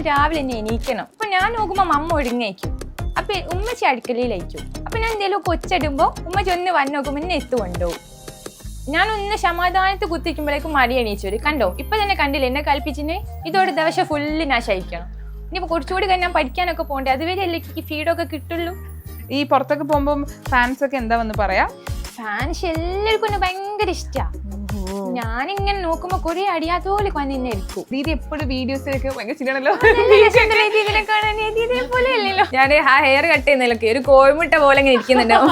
രാവിലെ തന്നെ എണീക്കണം. അപ്പൊ ഞാൻ നോക്കുമ്പോ അമ്മ ഒടുങ്ങയക്കും. അപ്പൊ ഉമ്മച്ചി അടുക്കളയിലയക്കും. അപ്പൊ ഞാൻ എന്തെങ്കിലും കൊച്ചിടുമ്പോ ഉമ്മച്ചി ഒന്ന് വന്ന് നോക്കുമ്പോ എന്നെ എത്തുകൊണ്ടോ. ഞാനൊന്ന് സമാധാനത്ത് കുത്തിക്കുമ്പോഴേക്കും മടി എണീച്ചു വരും. കണ്ടോ ഇപ്പൊ തന്നെ കണ്ടില്ല എന്നെ കൽപ്പിച്ചിന്. ഇതോടെ ദിവസം ഫുള്ള് ഞാൻ ശയിക്കണം. ഇനിയിപ്പോ കുറച്ചുകൂടി കഴിഞ്ഞാൽ പഠിക്കാനൊക്കെ പോകണ്ടേ, അതുവരെ അല്ലേ എനിക്ക് ഫീഡൊക്കെ കിട്ടുള്ളൂ. ഈ പുറത്തൊക്കെ പോകുമ്പോ ഫാൻസ് ഒക്കെ എന്താ വന്ന് പറയാ? ഫാൻസ് എല്ലാവർക്കും ഭയങ്കര ഇഷ്ടാ. ഞാനിങ്ങനെ നോക്കുമ്പോ കുറെ അടിയാത്തോലെ വന്ന് എന്നെ എടുക്കും. ദീദി എപ്പോഴും വീഡിയോസിലൊക്കെ ഭയങ്കര ചിരിയാണല്ലോ. ഞാൻ ആ ഹെയർ കട്ട് ചെയ്യുന്നതിലൊക്കെ ഒരു കോഴിമുട്ട പോലെ ഇങ്ങനെ ഇരിക്കുന്നുണ്ടാവും.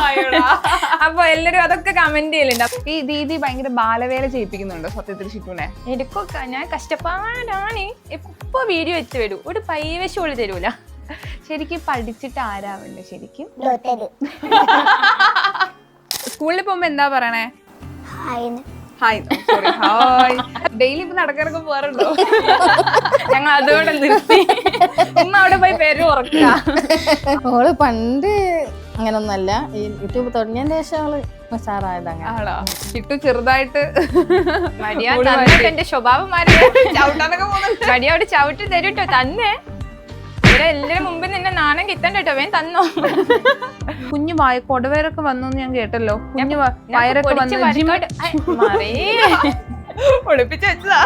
അപ്പൊ എല്ലാരും അതൊക്കെ കമന്റ് ചെയ്യലുണ്ടാവും. ഈ ദീദി ഭയങ്കര ബാലവേല ചെയ്യിപ്പിക്കുന്നുണ്ടോ സത്യത്തിൽ ഷിറ്റുനെ? എനിക്കൊക്കെ ഞാൻ കഷ്ടപ്പാടാണ്. എപ്പോ വീഡിയോ എത്തി വരും, ഒരു പൈവശോള് തരൂല. ശരിക്കും പഠിച്ചിട്ട് ആരാവണ്ടേ ശരിക്കും? ലോട്ടറി. സ്കൂളിൽ പോകുമ്പോ എന്താ പറയണേ? ഹായ്. Sorry hi. ഡെയിലി ഇപ്പൊ നടക്കാനൊക്കെ പോകാറുണ്ടോ? ഞങ്ങൾ അതുകൊണ്ട് നിർത്തി. ഉമ്മ അവിടെ പോയി പേര് ഉറക്കുക. ഓള് പണ്ട് അങ്ങനൊന്നല്ല, ഈ യൂട്യൂബ് തുടങ്ങിയതിന് ശേഷം അവള് ഉഷാറായത് അങ്ങനെ. ആണോ? ഷിട്ടു ചെറുതായിട്ട് എന്റെ സ്വഭാവം മാറി. ചവിട്ടാനൊക്കെ പോകുന്നുണ്ട്. മടിയോട് ചവിട്ടി തരൂട്ടോ തന്നെ. എല്ലാരും മുമ്പിൽ നിന്നെ നാണം കിട്ടണ്ടോ, വേൻ തന്നോ. കുഞ്ഞു കൊടവേരൊക്കെ വന്നു ഞാൻ കേട്ടല്ലോ. കുഞ്ഞു വയറൊക്കെ ഒളിപ്പിച്ച് വെച്ചതാ.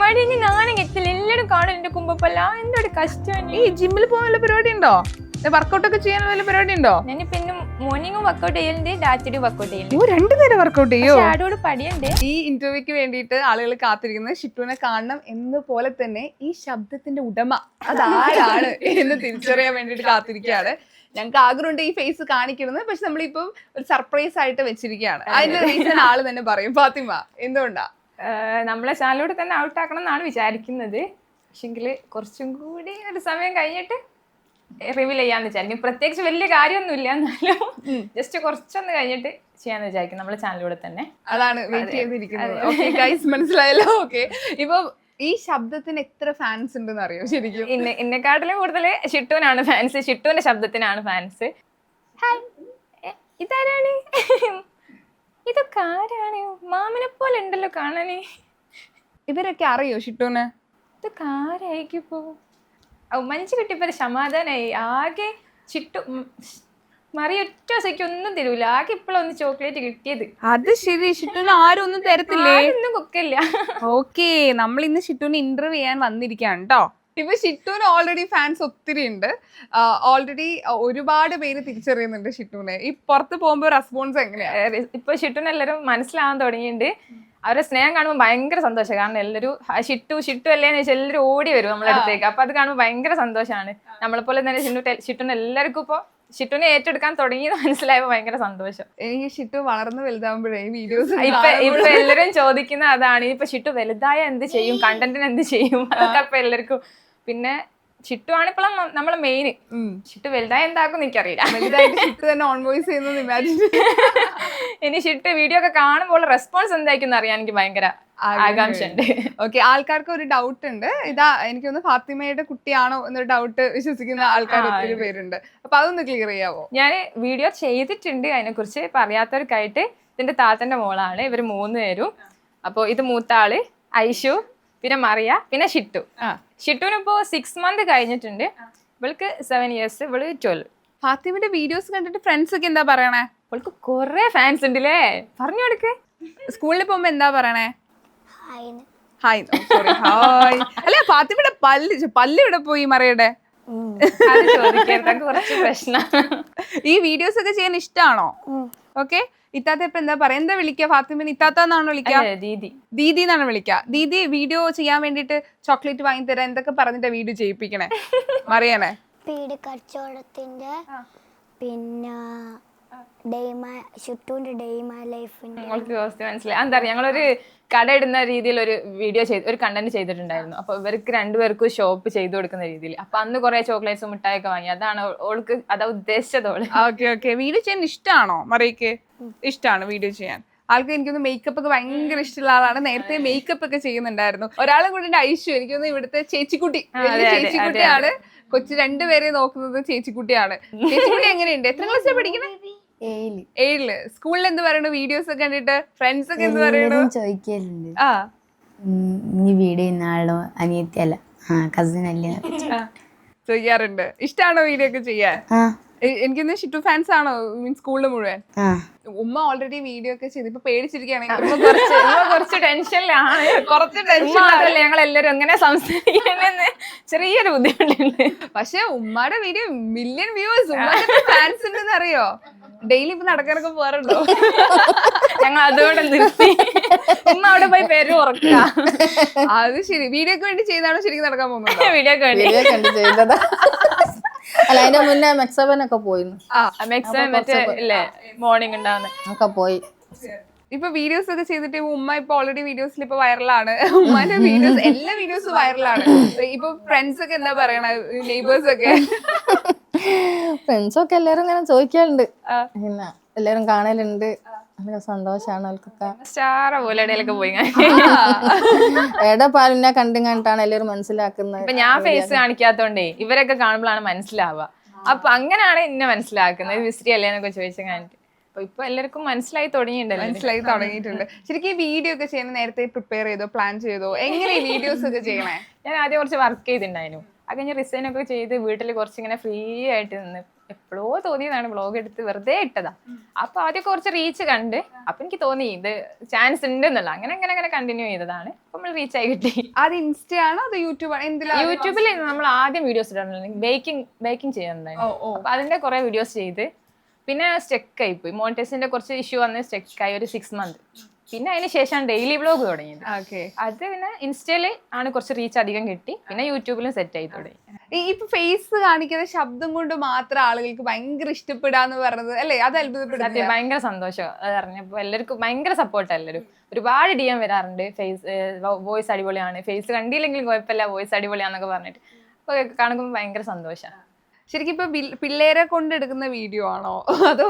മടി ഇനി നാണം കിട്ടില്ല. എല്ലാരും കാണും എന്റെ കുമ്പപ്പല്ല. എന്തൊരു കഷ്ടം. ഈ ജിമ്മിൽ പോകാൻ വല്ല പരിപാടി ഉണ്ടോ? വർക്കൗട്ട് ഒക്കെ ചെയ്യാൻ വല്ല പരിപാടി ഉണ്ടോ? ഞാനിപ്പോ ഇന്ന് മോർണിംഗും വർക്കൗട്ട് ചെയ്യലുണ്ട്, രാത്രി വർക്കൗട്ട് ചെയ്യലുണ്ട്. 2 നേരം വർക്കൗട്ട് ചെയ്യോ? ആടോട് പടിയുണ്ട്. ഈ ഇന്റർവ്യൂക്ക് വേണ്ടിയിട്ട് ആളുകൾ കാത്തിരിക്കുന്നത് ഷിറ്റുവിനെ കാണണം എന്ന് പോലെ തന്നെ ഈ ശബ്ദത്തിന്റെ ഉടമ അതാരാണ് എന്ന് തിരിച്ചറിയാൻ വേണ്ടിയിട്ട് കാത്തിരിക്കുകയാണ്. ഞങ്ങൾക്ക് ആഗ്രഹമുണ്ട് ഈ ഫേസ് കാണിക്കുന്നത്, പക്ഷെ നമ്മളിപ്പം ഒരു സർപ്രൈസ് ആയിട്ട് വെച്ചിരിക്കുകയാണ്. അതിന്റെ റീസൺ ആള് തന്നെ പറയും. ഫാത്തിമ, എന്തുകൊണ്ടാ? നമ്മളെ ചാനലിലൂടെ തന്നെ ഔട്ടാക്കണം എന്നാണ് വിചാരിക്കുന്നത്. പക്ഷെങ്കില് കുറച്ചും കൂടി ഒരു സമയം കഴിഞ്ഞിട്ട് റിവീൽ ചെയ്യാന്ന് വിചാരിക്കും. പ്രത്യേകിച്ച് വലിയ കാര്യമൊന്നുമില്ല, എന്നാലും ജസ്റ്റ് കുറച്ചൊന്ന് കഴിഞ്ഞിട്ട് ചെയ്യാന്ന് വിചാരിക്കും നമ്മളെ ചാനലിലൂടെ തന്നെ. അതാണ് വെയിറ്റ് ചെയ്തിരിക്കുന്നത്. ഓക്കെ ഗൈസ്, മനസ്സിലായല്ലോ. ഓക്കെ, ഇപ്പൊ ഈ ശബ്ദത്തിന് എത്ര ഫാൻസ് ഉണ്ടെന്ന് അറിയോ ശരിക്കും? എന്നെക്കാട്ടിലും കൂടുതൽ ഷിട്ടുവിനാണ് ഫാൻസ്. ഷിട്ടുവിന്റെ ശബ്ദത്തിനാണ് ഫാൻസ്. ഹായ്, ഇതാരാണ്? ഇതൊക്കെ ആരാണ്? മാമനെ പോലെ ഉണ്ടല്ലോ കാണാന്. ഇവരൊക്കെ അറിയോ ഷിട്ടുവിന്? ഇതൊക്കെ ആരായിരിക്കും ഇപ്പോ? മഞ്ച് കിട്ടിയപ്പോ സമാധാനായി. ആകെ ചിട്ടു മറി ഒറ്റ ദിവസത്തേക്ക് ഒന്നും തരൂല. ആകെ ഇപ്പോഴൊന്ന് ചോക്ലേറ്റ് കിട്ടിയത്. അത് ശരി, ഷിട്ടുവിന് ആരും ഒന്നും തരത്തില്ലേ? ഒന്നും കൊക്കില്ല. ഓക്കെ, നമ്മൾ ഇന്ന് ഷിട്ടുവിനെ ഇന്റർവ്യൂ ചെയ്യാൻ വന്നിരിക്കുകയാണ് കേട്ടോ. ഇപ്പൊ ഷിട്ടുവിന് ഓൾറെഡി ഫാൻസ് ഒത്തിരി ഉണ്ട്. ഓൾറെഡി ഒരുപാട് പേര് തിരിച്ചറിയുന്നുണ്ട് ഷിട്ടുവിനെ. ഈ പുറത്ത് പോകുമ്പോ റെസ്പോൺസ് എങ്ങനെയാ? ഇപ്പൊ ഷിട്ടുവിനെ എല്ലാവരും മനസ്സിലാവാൻ തുടങ്ങിയിട്ടുണ്ട്. അവരുടെ സ്നേഹം കാണുമ്പോൾ ഭയങ്കര സന്തോഷം. കാരണം എല്ലാവരും ഷിട്ടു അല്ലേന്ന് വെച്ചാൽ എല്ലാവരും ഓടി വരും നമ്മുടെ അടുത്തേക്ക്. അപ്പൊ അത് കാണുമ്പോൾ ഭയങ്കര സന്തോഷമാണ്. നമ്മളെപ്പോലെ തന്നെ ഷിട്ടുവിന് എല്ലാവർക്കും ഇപ്പൊ ഷിട്ടുവിനെ ഏറ്റെടുക്കാൻ തുടങ്ങിയെന്ന് മനസ്സിലായപ്പോ ഭയങ്കര സന്തോഷം. എനിക്ക് ഷിട്ടു വളർന്ന് വലുതാവുമ്പോഴേ വീഡിയോസ് ഇപ്പൊ എല്ലാരും ചോദിക്കുന്ന അതാണ്. ഇപ്പൊ ഷിട്ടു വലുതായ എന്ത് ചെയ്യും, കണ്ടന്റിന് എന്ത് ചെയ്യും, അതൊക്കെ ഇപ്പൊ എല്ലാവർക്കും. പിന്നെ ഷിട്ടു ആണ് ഇപ്പോഴും നമ്മളെ മെയിൻ. ഷിട്ടു വലുതായ എന്താക്കും എനിക്കറിയില്ല. വലുതായിട്ട് ഷിട്ടു തന്നെ ഓൺ വോയിസ് ചെയ്യുന്നത് ഇമാജിൻ. ഇനി ഷിട്ടു വീഡിയോ ഒക്കെ കാണുമ്പോൾ റെസ്പോൺസ് എന്തായിരിക്കും അറിയാൻ എനിക്ക് ഭയങ്കര ആകാംക്ഷ ഉണ്ട്. ഓക്കെ, ആൾക്കാർക്ക് ഒരു ഡൗട്ട് ഉണ്ട്. ഇതാ എനിക്കൊന്ന് ഫാത്തിമയുടെ കുട്ടിയാണോ എന്നൊരു ഡൗട്ട് വിശ്വസിക്കുന്ന ആൾക്കാർ ഒത്തിരി പേരുണ്ട്. അപ്പൊ അതൊന്ന് ക്ലിയർ ചെയ്യാവോ? ഞാൻ വീഡിയോ ചെയ്തിട്ടുണ്ട് അതിനെ കുറിച്ച്. ഇപ്പൊ അറിയാത്തവർക്കായിട്ട് ഇതിന്റെ താത്തന്റെ മോളാണ്. ഇവര് 3 പേരും. അപ്പൊ ഇത് മൂത്ത ആള് ഐഷു, പിന്നെ മറിയ, പിന്നെ ഷിട്ടു. ഷിട്ടുവിനിപ്പോ 6 months കഴിഞ്ഞിട്ടുണ്ട്. ഇവൾക്ക് 7 years, ഇവള് 12. ഫാത്തിമയുടെ വീഡിയോസ് കണ്ടിട്ട് ഫ്രണ്ട്സ് ഒക്കെ എന്താ പറയണേ? ഇവൾക്ക് കൊറേ ഫാൻസ് ഉണ്ടല്ലേ, പറഞ്ഞു കൊടുക്ക്. സ്കൂളിൽ പോകുമ്പോ എന്താ പറയണേ? ഹായ്. Sorry hi. അല്ല, ഫാത്തിമയുടെ പല്ല് ഇവിടെ പോയി മറിയുടെ? അത് ചോദിക്കരുത്, കുറച്ച് പ്രശ്നം. ഈ വീഡിയോസ് ഒക്കെ ചെയ്യാൻ ഇഷ്ടമാണോ? ഓക്കെ, ഇത്താത്ത ഇപ്പൊ എന്താ പറയാ? എന്താ വിളിക്കുക ഫാത്തിമനെ? ഇത്താത്ത എന്നാണോ വിളിക്കുക? ദീദി എന്നാണ് വിളിക്കുക. ദീദി വീഡിയോ ചെയ്യാൻ വേണ്ടിട്ട് ചോക്ലേറ്റ് വാങ്ങി തരാൻ എന്തൊക്കെ പറഞ്ഞിട്ടാ വീഡിയോ ചെയ്യിപ്പിക്കണേ മറിയാനെ? പീഡ് കച്ചവടത്തിന്റെ, പിന്നെ ഷിട്ടുവിന്റെ ഡേ മൈ ലൈഫിന്റെ. മനസ്സിലായി. എന്താ പറയാ, ഞങ്ങളൊരു കട ഇടുന്ന രീതിയിൽ ഒരു വീഡിയോ ഒരു കണ്ടന്റ് ചെയ്തിട്ടുണ്ടായിരുന്നു. അപ്പൊ ഇവർക്ക് 2 പേർക്കും ഷോപ്പ് ചെയ്തു കൊടുക്കുന്ന രീതിയിൽ. അപ്പൊ അന്ന് കുറെ ചോക്ലേറ്റ്സ് മിഠായിയൊക്കെ വാങ്ങി. അതാണ് ഓൾക്ക് അതാ ഉദ്ദേശിച്ചതോള്. ഓക്കെ, വീഡിയോ ചെയ്യാൻ ഇഷ്ടമാണോ മറിയക്ക്? ഇഷ്ടമാണ് വീഡിയോ ചെയ്യാൻ. ആൾക്ക് എനിക്കൊന്ന് മേക്കപ്പ് ഒക്കെ ഭയങ്കര ഇഷ്ടമുള്ള ആളാണ്. നേരത്തെ മേക്കപ്പ് ഒക്കെ ചെയ്യുന്നുണ്ടായിരുന്നു. ഒരാളും കൂടി ഉണ്ട്, ഐഷു. എനിക്കൊന്ന് ഇവിടുത്തെ ചേച്ചിക്കുട്ടി, ചേച്ചിക്കുട്ടിയാണ്. കൊച്ചു 2 പേരെ നോക്കുന്നത് ചേച്ചിക്കുട്ടിയാണ്. ചേച്ചിക്കുട്ടി എങ്ങനെയുണ്ട്? എത്ര ക്ലാസ്സിലാണ് പഠിക്കണേ? 7. സ്കൂളിൽ എന്ത് പറയണു? വീഡിയോസ് ഒക്കെ കണ്ടിട്ട് ഫ്രണ്ട്സ് ഒക്കെ എന്ത് പറയണു? ചോദിക്കലുണ്ട്, ഈ വീഡിയോ ഇന്നാളോ അനിയത്തിയല്ല കസിൻ അല്ലേ ചോദിക്കാറുണ്ട്. ഇഷ്ടമാണോ വീഡിയോ ഒക്കെ ചെയ്യാൻ? എനിക്കൊന്ന് ഷിറ്റു ഫാൻസ് ആണോ മീൻസ് സ്കൂളിൽ മുഴുവൻ? ഉമ്മ ഓൾറെഡി വീഡിയോ ഒക്കെ ചെയ്ത് ഇപ്പൊ പേടിച്ചിരിക്കുകയാണെങ്കിൽ കുറച്ച് ടെൻഷനിലാണ്. കുറച്ച് ടെൻഷൻ മാത്രമല്ല ഞങ്ങൾ എല്ലാരും എങ്ങനെ സംസാരിക്കാനെന്ന് ചെറിയൊരു ബുദ്ധിമുട്ടുണ്ട്. പക്ഷെ ഉമ്മയുടെ വീഡിയോ മില്യൺ വ്യൂവേഴ്സ് ഉമ്മയുടെ ഫാൻസ് ഉണ്ടെന്ന് അറിയോ? ഡെയിലി ഇപ്പൊ നടക്കാനൊക്കെ പോകാറുണ്ടോ? ഞങ്ങൾ അതുകൊണ്ട് നിർത്തി. ഉമ്മ അവിടെ പോയി പേര് ഉറക്കുക. അത് ശരി. വീഡിയോക്ക് വേണ്ടി ചെയ്താണോ ശരിക്കും നടക്കാൻ പോകുന്നത്? വീഡിയോ കണ്ടു ചെയ്തതാ. അല്ല അതിന്റെ മുന്നേ മെക്സവനൊക്കെ പോയിരുന്നു. മോർണിംഗ് ഉണ്ടാവുന്ന ഒക്കെ പോയി. ഇപ്പൊ വീഡിയോസ് ഒക്കെ ചെയ്തിട്ട് ഉമ്മ ഇപ്പൊ ഓൾറെഡി വീഡിയോസിൽ ഇപ്പൊ വൈറലാണ്. ഉമ്മാന്റെ വീഡിയോസ് എല്ലാ വീഡിയോസും വൈറലാണ്. ഇപ്പൊ ഫ്രണ്ട്സ് ഒക്കെ എന്താ പറയണ, നെയ്ബേഴ്സ് ഒക്കെ? ഫ്രണ്ട്സൊക്കെ എല്ലാരും ഇങ്ങനെ ചോദിക്കാറുണ്ട്, പിന്നെ എല്ലാരും കാണലുണ്ട്. നല്ല സന്തോഷാണ് അവർക്കൊക്കെ. സ്റ്റാറ പോലെ ഇടയിലൊക്കെ പോയി. എടെ പാലിനെ കണ്ടും കണ്ടിട്ടാണ് എല്ലാരും മനസ്സിലാക്കുന്നത്. ഇപ്പൊ ഞാൻ ഫേസ് കാണിക്കാത്തോണ്ടേ ഇവരൊക്കെ കാണുമ്പോഴാണ് മനസ്സിലാവുക. അപ്പൊ അങ്ങനെയാണ് എന്നെ മനസ്സിലാക്കുന്നത്. വിസ്രി അല്ലേ എന്നൊക്കെ ചോദിച്ചു കഴിഞ്ഞിട്ട്. അപ്പൊ ഇപ്പൊ എല്ലാവർക്കും മനസ്സിലായി തുടങ്ങിയിട്ടുണ്ട്. ശരിക്കും ഈ വീഡിയോ ഒക്കെ ചെയ്യുന്ന നേരത്തെ പ്രിപ്പയർ ചെയ്തോ, പ്ലാൻ ചെയ്തോ? എങ്ങനെ ഈ വീഡിയോസ് ഒക്കെ ചെയ്യണേ? ഞാൻ ആദ്യം കുറച്ച് വർക്ക് ചെയ്തിട്ടുണ്ടായിരുന്നു. അത് കഴിഞ്ഞ് റിസൈൻ ഒക്കെ ചെയ്ത് വീട്ടിൽ കുറച്ചിങ്ങനെ ഫ്രീ ആയിട്ട് നിന്ന് എപ്പോഴോ തോന്നിയതാണ് വ്ളോഗ് എടുത്ത് വെറുതെ ഇട്ടതാ. അപ്പൊ ആദ്യം കുറച്ച് റീച്ച് കണ്ട് അപ്പൊ എനിക്ക് തോന്നി ഇത് ചാൻസ് ഉണ്ട് എന്നുള്ള. അങ്ങനെ അങ്ങനെ അങ്ങനെ കണ്ടിന്യൂ ചെയ്തതാണ്. അപ്പൊ നമ്മൾ റീച്ച് ആയി കിട്ടി. അത് ഇൻസ്റ്റ ആണോ അത് യൂട്യൂബ്? യൂട്യൂബിൽ നമ്മൾ ആദ്യം വീഡിയോസ് ഇടാറുണ്ട്. ബേക്കിംഗ് ചെയ്യുന്നുണ്ടായിരുന്നു. അപ്പൊ അതിന്റെ കുറെ വീഡിയോസ് ചെയ്ത് പിന്നെ സ്റ്റെക്ക് ആയി പോയി. മോണിറ്റൈസിന്റെ കുറച്ച് ഇഷ്യൂ വന്ന് സ്റ്റെക്ക് ആയി ഒരു 6 months. പിന്നെ അതിന് ശേഷം ഡെയിലി വ്ളോഗ് തുടങ്ങിയത്. അത് പിന്നെ ഇൻസ്റ്റയില് ആണ് കുറച്ച് റീച്ച് അധികം കിട്ടി. പിന്നെ യൂട്യൂബിലും സെറ്റ് ആയി തുടങ്ങി. ഇപ്പൊ ഫേസ് കാണിക്കുന്ന ശബ്ദം കൊണ്ട് മാത്രം ആളുകൾക്ക് ഭയങ്കര ഇഷ്ടപ്പെടാന്ന് പറഞ്ഞത് അല്ലേ? അത് അത്ഭുതപ്പെടുത്തി. ഭയങ്കര സന്തോഷം അത് അറിഞ്ഞപ്പോ. എല്ലാവർക്കും ഭയങ്കര സപ്പോർട്ട്. എല്ലാവരും ഒരുപാട് DM വരാറുണ്ട്. വോയിസ് അടിപൊളിയാണ്, ഫേസ് കണ്ടില്ലെങ്കിലും കുഴപ്പമില്ല, വോയിസ് അടിപൊളിയാന്നൊക്കെ പറഞ്ഞിട്ട്. അപ്പൊ കാണുമ്പോൾ ഭയങ്കര സന്തോഷം. ശരിക്കും ഇപ്പൊ പിള്ളേരെ കൊണ്ട് എടുക്കുന്ന വീഡിയോ ആണോ അതോ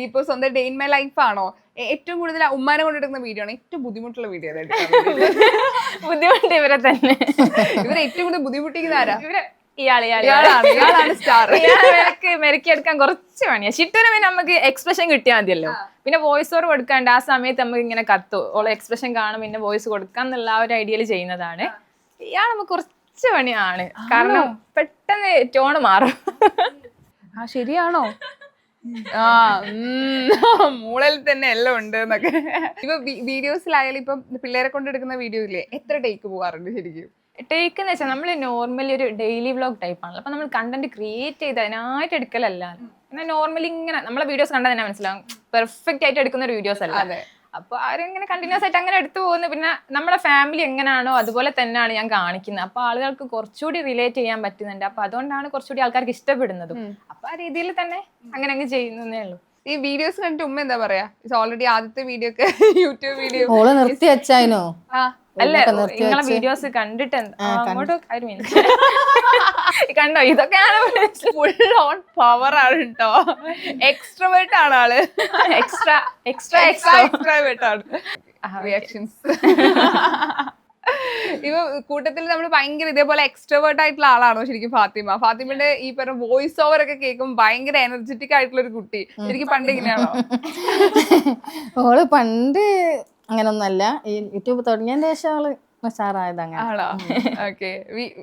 ഇപ്പൊ സ്വന്തം ഡേ ഇൻ മൈ ലൈഫ് ആണോ? ഏറ്റവും കൂടുതൽ ഉമ്മാനെ കൊണ്ട് എടുക്കുന്ന വീഡിയോ ആണോ ഏറ്റവും ബുദ്ധിമുട്ടുള്ള വീഡിയോ? ബുദ്ധിമുട്ട് ഇവരെ തന്നെ. ഇവരെ ഏറ്റവും കൂടുതൽ ബുദ്ധിമുട്ടിക്കുന്ന ആരാ? ഇയാളാണ് സ്റ്റാർ. മെരുക്കിയെടുക്കാൻ കുറച്ച് പണിയാ. ഷിട്ടുവിന് പിന്നെ നമുക്ക് എക്സ്പ്രഷൻ കിട്ടിയാൽ മതിയല്ലോ. പിന്നെ വോയിസ് ഓവർ കൊടുക്കാണ്ട് ആ സമയത്ത് നമുക്ക് ഇങ്ങനെ കത്തു ഓളെ എക്സ്പ്രഷൻ കാണും, പിന്നെ വോയിസ് കൊടുക്കാം എന്നുള്ള ആ ഒരു ഐഡിയയിൽ ചെയ്യുന്നതാണ്. ഇയാൾ നമുക്ക് കുറച്ച് പണിയാണ്. കാരണം പെട്ടെന്ന് ടോണ് മാറും. ശരിയാണോ? മൂളൽ തന്നെ എല്ലാം ഉണ്ട് എന്നൊക്കെ. ഇപ്പൊ വീഡിയോസിലായാലും ഇപ്പൊ പിള്ളേരെ കൊണ്ട് എടുക്കുന്ന വീഡിയോ ഇല്ലേ, എത്ര ടേക്ക് പോകാറുണ്ട് ശരിക്കും? ടേക്ക് എന്ന് വെച്ചാൽ നമ്മൾ നോർമലി ഒരു ഡെയിലി വ്ളോഗ് ടൈപ്പ് ആണല്ലോ. അപ്പൊ നമ്മൾ കണ്ടന്റ് ക്രിയേറ്റ് ചെയ്ത് അതിനായിട്ട് എടുക്കലല്ല. എന്നാൽ നോർമലി ഇങ്ങനെ നമ്മളെ വീഡിയോസ് കണ്ടാൽ തന്നെ മനസ്സിലാവും പെർഫെക്റ്റ് ആയിട്ട് എടുക്കുന്ന ഒരു വീഡിയോസ് അല്ല. അപ്പൊ ആരെങ്ങനെ കണ്ടിന്യൂസ് ആയിട്ട് അങ്ങനെ എടുത്തു പോകുന്നു. പിന്നെ നമ്മുടെ ഫാമിലി എങ്ങനെയാണോ അതുപോലെ തന്നെയാണ് ഞാൻ കാണിക്കുന്നത്. അപ്പൊ ആളുകൾക്ക് കുറച്ചുകൂടി റിലേറ്റ് ചെയ്യാൻ പറ്റുന്നുണ്ട്. അപ്പൊ അതുകൊണ്ടാണ് കുറച്ചുകൂടി ആൾക്കാർക്ക് ഇഷ്ടപ്പെടുന്നതും. അപ്പൊ ആ രീതിയിൽ തന്നെ അങ്ങനെ അങ്ങ് ചെയ്യുന്നേ ഉള്ളൂ. ഈ വീഡിയോസ് കണ്ടിട്ട് ഉമ്മ എന്താ പറയാ? ഓൾറെഡി ആദ്യത്തെ വീഡിയോ ഒക്കെ യൂട്യൂബ് വീഡിയോ നിർത്തി വെച്ചായിനോ? അല്ല, നിങ്ങളെ വീഡിയോസ് കണ്ടിട്ട് കണ്ടോ? ഇതൊക്കെയാണ് ഫുൾ ഓൺ പവർ ആണ് കേട്ടോ. എക്സ്ട്രോവേർട്ട് ആണ് ആള്. എക്സ്ട്രാവേർട്ട് ആണ്. റിയാക്ഷൻസ് ഇപ്പൊ കൂട്ടത്തിൽ നമ്മൾ ഭയങ്കര ഇതേപോലെ എക്സ്ട്രോവേർട്ട് ആയിട്ടുള്ള ആളാണോ ശരിക്കും ഫാത്തിമ? ഫാത്തിമയുടെ ഈ പറഞ്ഞ വോയിസ് ഓവർ ഒക്കെ കേൾക്കുമ്പോൾ ഭയങ്കര എനർജറ്റിക് ആയിട്ടുള്ള ഒരു കുട്ടി. ശരിക്കും പണ്ട് ഇങ്ങനെയാണോ? ഓള് പണ്ട് അങ്ങനൊന്നല്ല. ഈ യൂട്യൂബ് തുടങ്ങിയതിന് ശേഷം അവള് ഉഷാറായത്. അങ്ങനെ ആണോ? ഓക്കെ.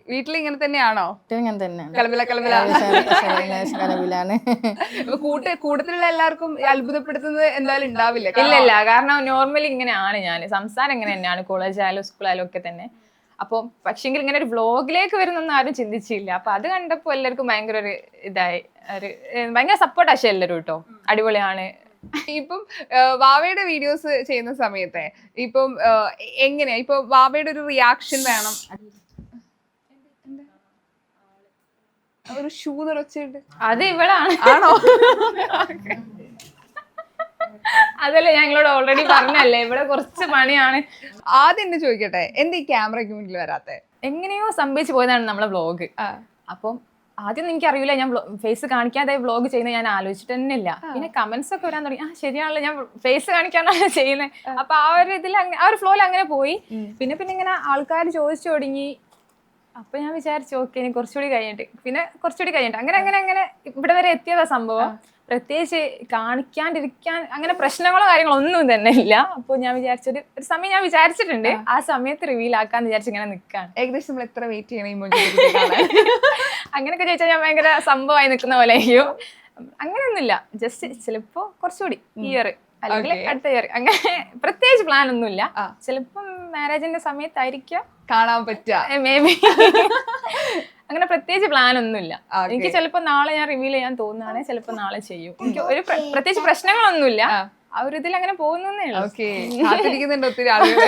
വീട്ടിൽ ഇങ്ങനെ തന്നെയാണോ? ഇങ്ങനെ തന്നെ കലബിലാണ്. കൂട്ടത്തിലുള്ള എല്ലാവർക്കും അത്ഭുതപ്പെടുത്തുന്നത് എന്തായാലും ഉണ്ടാവില്ല. ഇല്ല, കാരണം നോർമലി ഇങ്ങനെയാണ് ഞാൻ. സംസാരം ഇങ്ങനെ തന്നെയാണ്, കോളേജായാലും സ്കൂളായാലും ഒക്കെ തന്നെ. അപ്പോൾ പക്ഷെങ്കിൽ ഇങ്ങനെ ഒരു വ്ളോഗിലേക്ക് വരുന്നൊന്നും ആരും ചിന്തിച്ചില്ല. അപ്പൊ അത് കണ്ടപ്പോൾ എല്ലാവർക്കും ഭയങ്കര ഒരു ഇതായി, ഒരു ഭയങ്കര സപ്പോർട്ട് ആശയം എല്ലാവരും കേട്ടോ. അടിപൊളിയാണ്. ഇപ്പം വാവയുടെ വീഡിയോസ് ചെയ്യുന്ന സമയത്തെ ഇപ്പം എങ്ങനെയാ ഇപ്പൊ വാവയുടെ ഒരു റിയാക്ഷൻ വേണം? ഒരു ഷൂ നിറച്ചിട്ട് അത് ഇവളാണ്. ആണോ? അതല്ലേ ഞങ്ങളോട് ഓൾറെഡി പറഞ്ഞല്ലേ, ഇവിടെ കുറച്ച് പണിയാണ്. ആദ്യം എന്നെ ചോദിക്കട്ടെ, എന്താ ഈ ക്യാമറയ്ക്ക് മുന്നിൽ വരാത്തെ? എങ്ങനെയോ സംഭവിച്ചു പോയതാണ് നമ്മളെ വ്ളോഗ്. അപ്പം ആദ്യം എനിക്ക് അറിയില്ല, ഞാൻ ഫേസ് കാണിക്കാതെ വ്ളോഗ് ചെയ്യുന്നത് ഞാൻ ആലോചിച്ചിട്ട് തന്നെ ഇല്ല. പിന്നെ കമന്റ്സ് ഒക്കെ വരാൻ തുടങ്ങി. ശരിയാണല്ലോ, ഞാൻ ഫേസ് കാണിക്കാനാണ് ചെയ്യുന്നത്. അപ്പൊ ആ ഒരു ഇതിൽ ആ ഒരു ഫ്ലോയിൽ അങ്ങനെ പോയി. പിന്നെ ഇങ്ങനെ ആൾക്കാർ ചോദിച്ചു തുടങ്ങി. അപ്പൊ ഞാൻ വിചാരിച്ചു ഓക്കെ ഇനി കുറച്ചുകൂടി കഴിഞ്ഞിട്ട് അങ്ങനെ ഇവിടെ വരെ എത്തിയതാ സംഭവം. പ്രത്യേകിച്ച് കാണിക്കാണ്ടിരിക്കാൻ അങ്ങനെ പ്രശ്നങ്ങളോ കാര്യങ്ങളോ ഒന്നും തന്നെ ഇല്ല. അപ്പോൾ ഞാൻ വിചാരിച്ചൊരു സമയം ഞാൻ വിചാരിച്ചിട്ടുണ്ട്, ആ സമയത്ത് റിവീൽ ആക്കാന്ന് വിചാരിച്ച് ഇങ്ങനെ നിൽക്കാണ്. ഏകദേശം നമ്മൾ എത്ര വെയിറ്റ് ചെയ്യണം? അങ്ങനെയൊക്കെ ചോദിച്ചാൽ ഞാൻ ഭയങ്കര സംഭവമായി നിൽക്കുന്ന പോലെ ആയിരിക്കും. അങ്ങനെയൊന്നുമില്ല, ജസ്റ്റ് ചിലപ്പോ കുറച്ചുകൂടി ഇയർ അല്ലെങ്കിൽ അടുത്ത ഇയർ, അങ്ങനെ പ്രത്യേകിച്ച് പ്ലാൻ ഒന്നുമില്ല. ചിലപ്പം മാരേജിന്റെ സമയത്തായിരിക്കാം കാണാൻ പറ്റുക, മേ ബി. അങ്ങനെ പ്രത്യേകിച്ച് പ്ലാൻ ഒന്നുമില്ല. എനിക്ക് ചിലപ്പോ നാളെ ഞാൻ റിവീൽ ചെയ്യാൻ തോന്നുകയാണെങ്കിൽ ചിലപ്പോ നാളെ ചെയ്യും. എനിക്ക് ഒരു പ്രത്യേകിച്ച് പ്രശ്നങ്ങളൊന്നുമില്ല, ആ ഒരു ഇതിൽ അങ്ങനെ പോകുന്നേ ഉള്ളൂ. ഒത്തിരി ആളുകൾ.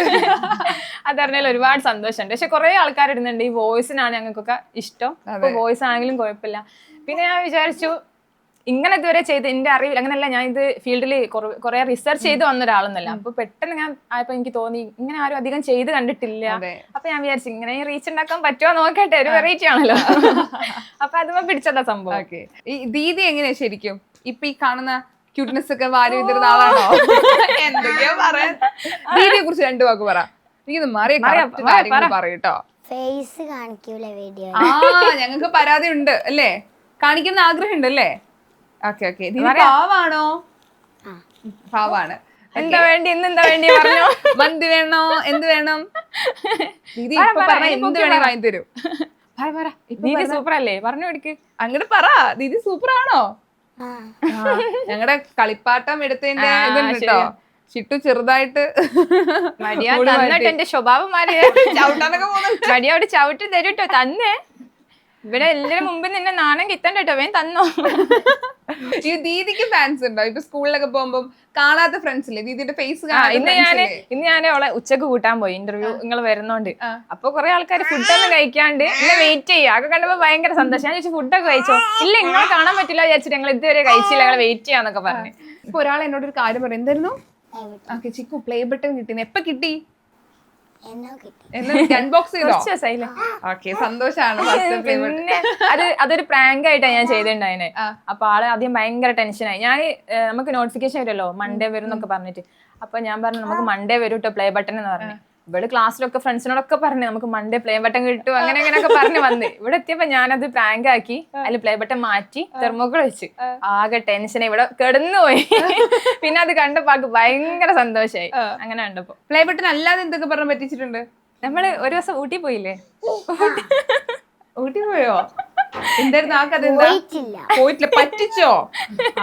അതറിഞ്ഞാൽ ഒരുപാട് സന്തോഷമുണ്ട്. പക്ഷെ കുറെ ആൾക്കാർ ഇടുന്നുണ്ട് ഈ വോയിസിനാണ് ഞങ്ങൾക്കൊക്കെ ഇഷ്ടം. അപ്പൊ വോയിസ് ആണെങ്കിലും കുഴപ്പമില്ല. പിന്നെ ഞാൻ വിചാരിച്ചു ഇങ്ങനെ ഇതുവരെ ചെയ്ത് എന്റെ അറിവിൽ അങ്ങനെയല്ല, ഞാൻ ഇത് ഫീൽഡിൽ കുറെ റിസർച്ച് ചെയ്ത് വന്ന ഒരാളൊന്നല്ല. അപ്പൊ പെട്ടെന്ന് ഞാൻ ആയപ്പോ എനിക്ക് തോന്നി ഇങ്ങനെ ആരും അധികം ചെയ്ത് കണ്ടിട്ടില്ല. അപ്പൊ ഞാൻ വിചാരിച്ചു ഇങ്ങനെ റീച്ച് ഉണ്ടാക്കാൻ പറ്റുമോ നോക്കട്ടെ, ഒരു വെറൈറ്റി ആണല്ലോ. അപ്പൊ അതുമ്പോ പിടിച്ചതാ സംഭവം. ഈ ദീദി എങ്ങനെയാ ശരിക്കും ഇപ്പൊ ഈ കാണുന്ന ക്യൂട്ട്നെസ് ഒക്കെ വാരി വിതരുന്ന ആളാണോ? എന്തൊക്കെയാ പറയാൻ? ദീദിയെ കുറിച്ച് 2 വാക്ക് പറ. എനിക്കൊന്ന് മാറിയ പറയട്ടോ. ഫേസ് കാണിക്കൂല വീഡിയോ. ഞങ്ങൾക്ക് പരാതി ഉണ്ട് അല്ലേ, കാണിക്കുന്ന ആഗ്രഹം ഉണ്ടല്ലേ? Okay okay. പാവാണോ? പാവാണ്. എന്താ വേണ്ടി ഇന്നെന്താ വേണ്ടി പറഞ്ഞോ? മന്തി വേണോ? എന്ത് വേണം? ദീദി ഇപ്പൊ പറഞ്ഞ എന്ത് വേണേ വാങ്ങി തരും. ദീദി സൂപ്പർ അല്ലേ, പറഞ്ഞു കൊടുക്ക്. അങ്ങോട്ട് പറ, ദീദി സൂപ്പർ ആണോ? ഞങ്ങളുടെ കളിപ്പാട്ടം എടുത്തതിന്റെ ഇതുണ്ട് കേട്ടോ. ചിട്ടു ചെറുതായിട്ട് എന്റെ സ്വഭാവം മാറി ചവിട്ടാനൊക്കെ പോകുന്നു. മടിയോട് ചവിട്ടി തരൂട്ടോ, തന്നെ ഇവിടെ എല്ലാരും മുമ്പിൽ നിന്നെ നാണം കിട്ടണ്ട കേട്ടോ, വേൻ തന്നോ. ഈ ദീദിക്ക് ഫാൻസ് ഉണ്ടോ? ഇപ്പൊ സ്കൂളിലൊക്കെ പോകുമ്പോ കാണാത്ത ഫ്രണ്ട്സ് ഇല്ലേ ദീദിയുടെ ഫേസ്? ഇന്ന് ഞാൻ അവളെ ഉച്ചക്ക് കൂട്ടാൻ പോയി, ഇന്റർവ്യൂ നിങ്ങൾ വരുന്നോണ്ട്. അപ്പൊ കുറെ ആൾക്കാർ ഫുഡൊന്നും കഴിക്കാണ്ട് എന്നെ വെയിറ്റ് ചെയ്യാ. അതൊക്കെ കണ്ടപ്പോ ഭയങ്കര സന്തോഷം. ഞാൻ ചോദിച്ചു ഫുഡൊക്കെ കഴിച്ചോ? ഇല്ല, നിങ്ങളെ കാണാൻ പറ്റില്ല വിചാരിച്ചിട്ട് ഞങ്ങൾ ഇതുവരെ കഴിച്ചില്ല, ഞങ്ങൾ വെയിറ്റ് ചെയ്യാന്നൊക്കെ പറഞ്ഞു. ഇപ്പൊ ഒരാൾ എന്നോട് ഒരു കാര്യം പറഞ്ഞു. എന്തായിരുന്നു? ചിക്കു പ്ലേ ബട്ടൺ കിട്ടിയെന്ന്. എപ്പൊ കിട്ടി? അൺബോക്സ് ചെയ്തോ? സന്തോഷാണ്. പിന്നെ അതൊരു പ്രാങ്ക് ആയിട്ടാണ് ഞാൻ ചെയ്തിട്ടുണ്ടായിനെ. അപ്പൊ ആള് ആദ്യം ഭയങ്കര ടെൻഷനായി. ഞാൻ നമുക്ക് നോട്ടിഫിക്കേഷൻ വരുമല്ലോ മൺഡേ വരും എന്നൊക്കെ പറഞ്ഞിട്ട്. അപ്പൊ ഞാൻ പറഞ്ഞു നമുക്ക് മൺഡേ വരും കേട്ടോ പ്ലേ ബട്ടൺ എന്ന് പറഞ്ഞു. ഇവിടെ ക്ലാസ്സിലൊക്കെ ഫ്രണ്ട്സിനോടൊക്കെ പറഞ്ഞു നമുക്ക് മൺഡേ പ്ലേ ബട്ടൺ കിട്ടും, അങ്ങനെ അങ്ങനെയൊക്കെ പറഞ്ഞു വന്ന് ഇവിടെ എത്തിയപ്പോ ഞാനത് പ്രാങ്ക് ആക്കി അതിൽ പ്ലേ ബട്ടൺ മാറ്റി തെർമോക്കോൾ വെച്ച് ആകെ ടെൻഷൻ ഇവിടെ കിടന്നുപോയി. പിന്നെ അത് കണ്ടപ്പോ ഭയങ്കര സന്തോഷായി. അങ്ങനെ കണ്ടപ്പോ പ്ലേ ബട്ടൺ അല്ലാതെ എന്തൊക്കെ പറഞ്ഞു പറ്റിച്ചിട്ടുണ്ട്? നമ്മള് ഒരു ദിവസം ഊട്ടി പോയില്ലേ? ഊട്ടി പോയോ? എന്തായിരുന്നു ആ കഥ? പോയിട്ടില്ല, പറ്റിച്ചോ?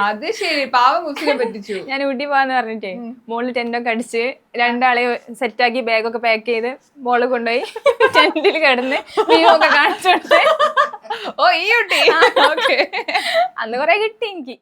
അത് ശരി, പാവം കൊച്ചിനെ പറ്റിച്ചു. ഞാൻ ഊട്ടി പോവാന്ന് പറഞ്ഞിട്ടേ മോളിൽ ടെന്റൊക്കെ അടിച്ച് 2 ആളെ സെറ്റാക്കി ബാഗൊക്കെ പാക്ക് ചെയ്ത് മോള് കൊണ്ടുപോയി ടെന്റിൽ കിടന്ന് വ്യൂ ഒക്കെ കാണിച്ചോട്ടെ. ഓ ഈ ഊട്ടി. അന്ന് കൊറേ കിട്ടി എനിക്ക്.